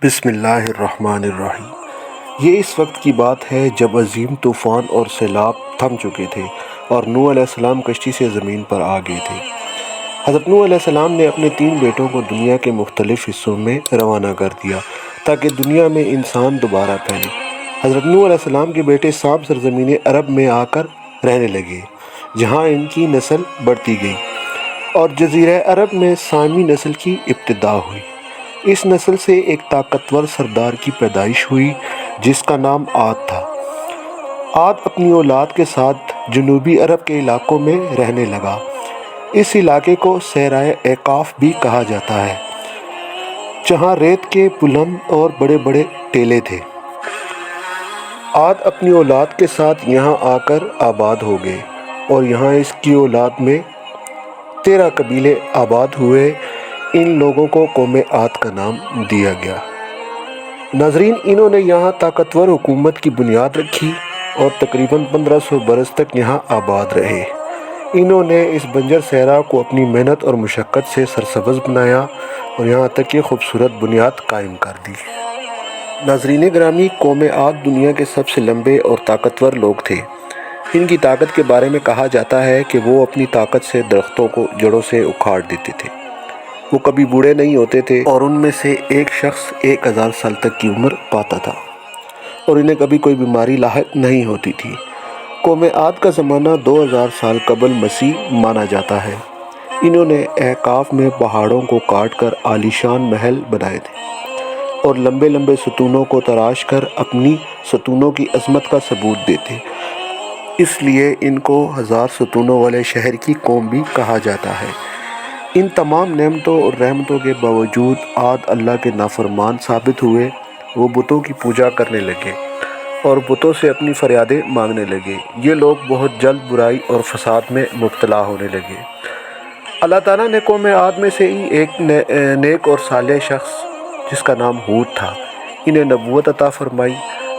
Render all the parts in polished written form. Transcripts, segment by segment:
بسم اللہ الرحمن الرحیم۔ یہ اس وقت کی بات ہے جب عظیم طوفان اور سیلاب تھم چکے تھے اور نوح علیہ السلام کشتی سے زمین پر آ گئے تھے۔ حضرت نوح علیہ السلام نے اپنے 3 بیٹوں کو دنیا کے مختلف حصوں میں روانہ کر دیا تاکہ دنیا میں انسان دوبارہ پھیلے۔ حضرت نوح علیہ السلام کے بیٹے سام سرزمین عرب میں آ کر رہنے لگے، جہاں ان کی نسل بڑھتی گئی اور جزیرہ عرب میں سامی نسل کی ابتدا ہوئی۔ اس نسل سے ایک طاقتور سردار کی پیدائش ہوئی جس کا نام عاد تھا۔ عاد اپنی اولاد کے ساتھ جنوبی عرب کے علاقوں میں رہنے لگا۔ اس علاقے کو صحرائے اعقاف بھی کہا جاتا ہے، جہاں ریت کے بلند اور بڑے بڑے ٹیلے تھے۔ عاد اپنی اولاد کے ساتھ یہاں آ کر آباد ہو گئے اور یہاں اس کی اولاد میں 13 قبیلے آباد ہوئے۔ ان لوگوں کو قوم عاد کا نام دیا گیا۔ ناظرین، انہوں نے یہاں طاقتور حکومت کی بنیاد رکھی اور تقریباً 1500 برس تک یہاں آباد رہے۔ انہوں نے اس بنجر صحرا کو اپنی محنت اور مشقت سے سرسبز بنایا اور یہاں تک یہ خوبصورت بنیاد قائم کر دی۔ ناظرین گرامی، قوم عاد دنیا کے سب سے لمبے اور طاقتور لوگ تھے۔ ان کی طاقت کے بارے میں کہا جاتا ہے کہ وہ اپنی طاقت سے درختوں کو جڑوں سے اکھاڑ دیتے تھے۔ وہ کبھی بوڑھے نہیں ہوتے تھے اور ان میں سے ایک شخص 1000 سال تک کی عمر پاتا تھا اور انہیں کبھی کوئی بیماری لاحق نہیں ہوتی تھی۔ قوم عاد کا زمانہ 2000 سال قبل مسیح مانا جاتا ہے۔ انہوں نے اعقاف میں پہاڑوں کو کاٹ کر عالیشان محل بنائے تھے اور لمبے لمبے ستونوں کو تراش کر اپنی ستونوں کی عظمت کا ثبوت دیتے، اس لیے ان کو 1000 ستونوں والے شہر کی قوم بھی کہا جاتا ہے۔ ان تمام نعمتوں اور رحمتوں کے باوجود عاد اللہ کے نافرمان ثابت ہوئے۔ وہ بتوں کی پوجا کرنے لگے اور بتوں سے اپنی فریادیں مانگنے لگے۔ یہ لوگ بہت جلد برائی اور فساد میں مبتلا ہونے لگے۔ اللہ تعالیٰ نے قوم عاد میں سے ہی ایک نیک اور صالح شخص جس کا نام ہود تھا، انہیں نبوت عطا فرمائی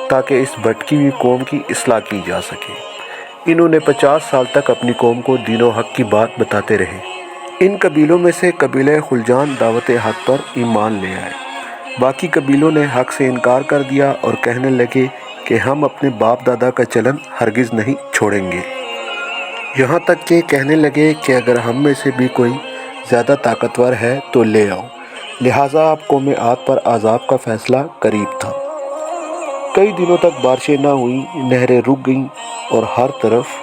تاکہ اس بھٹکی ہوئی قوم کی اصلاح کی جا سکے۔ انہوں نے 50 سال تک اپنی قوم کو دین و حق کی بات بتاتے رہے۔ ان قبیلوں میں سے قبیلہ خلجان دعوت حق پر ایمان لے آئے۔ باقی قبیلوں نے حق سے انکار کر دیا اور کہنے لگے کہ ہم اپنے باپ دادا کا چلن ہرگز نہیں چھوڑیں گے۔ یہاں تک کہ کہنے لگے کہ اگر ہم میں سے بھی کوئی زیادہ طاقتور ہے تو لے آؤ۔ لہٰذا اب قوم عاد پر عذاب کا فیصلہ قریب تھا۔ کئی دنوں تک بارشیں نہ ہوئیں، نہریں رک گئیں اور ہر طرف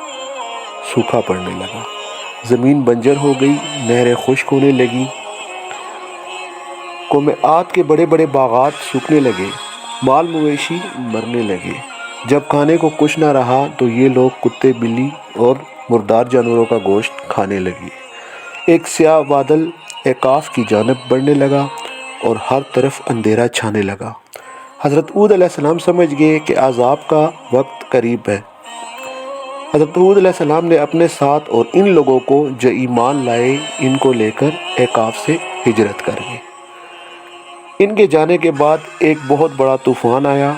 سوکھا پڑنے لگا۔ زمین بنجر ہو گئی، نہریں خشک ہونے لگیں۔ قوم عاد کے بڑے بڑے باغات سوکھنے لگے، مال مویشی مرنے لگے۔ جب کھانے کو کچھ نہ رہا تو یہ لوگ کتے، بلی اور مردار جانوروں کا گوشت کھانے لگے۔ ایک سیاہ بادل اعقاف کی جانب بڑھنے لگا اور ہر طرف اندھیرا چھانے لگا۔ حضرت ہود علیہ السلام سمجھ گئے کہ عذاب کا وقت قریب ہے۔ حضرت ہود علیہ السلام نے اپنے ساتھ اور ان لوگوں کو جو ایمان لائے ان کو لے کر اعقاف سے ہجرت کر گئے۔ ان کے جانے کے بعد ایک بہت بڑا طوفان آیا،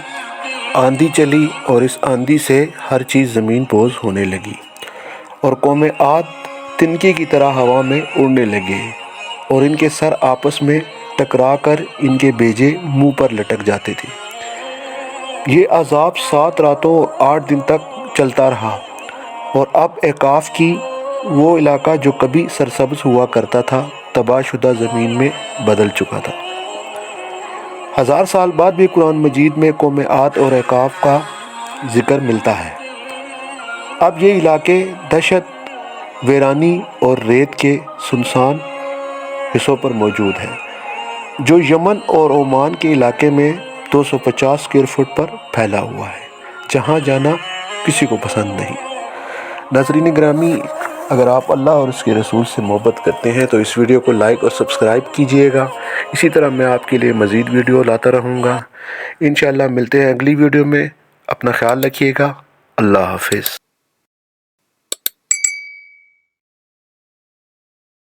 آندھی چلی اور اس آندھی سے ہر چیز زمین پوز ہونے لگی اور قوم عاد تنکے کی طرح ہوا میں اڑنے لگے اور ان کے سر آپس میں ٹکرا کر ان کے بیجے منہ پر لٹک جاتے تھے۔ یہ عذاب 7 راتوں اور 8 دن تک چلتا رہا اور اب اعقاف کی وہ علاقہ جو کبھی سرسبز ہوا کرتا تھا تباہ شدہ زمین میں بدل چکا تھا۔ 1000 سال بعد بھی قرآن مجید میں قوم عاد اور اعقاف کا ذکر ملتا ہے۔ اب یہ علاقے دہشت، ویرانی اور ریت کے سنسان حصوں پر موجود ہے، جو یمن اور عمان کے علاقے میں 250 اسکوائر فٹ پر پھیلا ہوا ہے، جہاں جانا کسی کو پسند نہیں۔ ناظرین گرامی، اگر آپ اللہ اور اس کے رسول سے محبت کرتے ہیں تو اس ویڈیو کو لائک اور سبسکرائب کیجئے گا۔ اسی طرح میں آپ کے لیے مزید ویڈیو لاتا رہوں گا۔ انشاءاللہ ملتے ہیں اگلی ویڈیو میں۔ اپنا خیال رکھیے گا۔ اللہ حافظ۔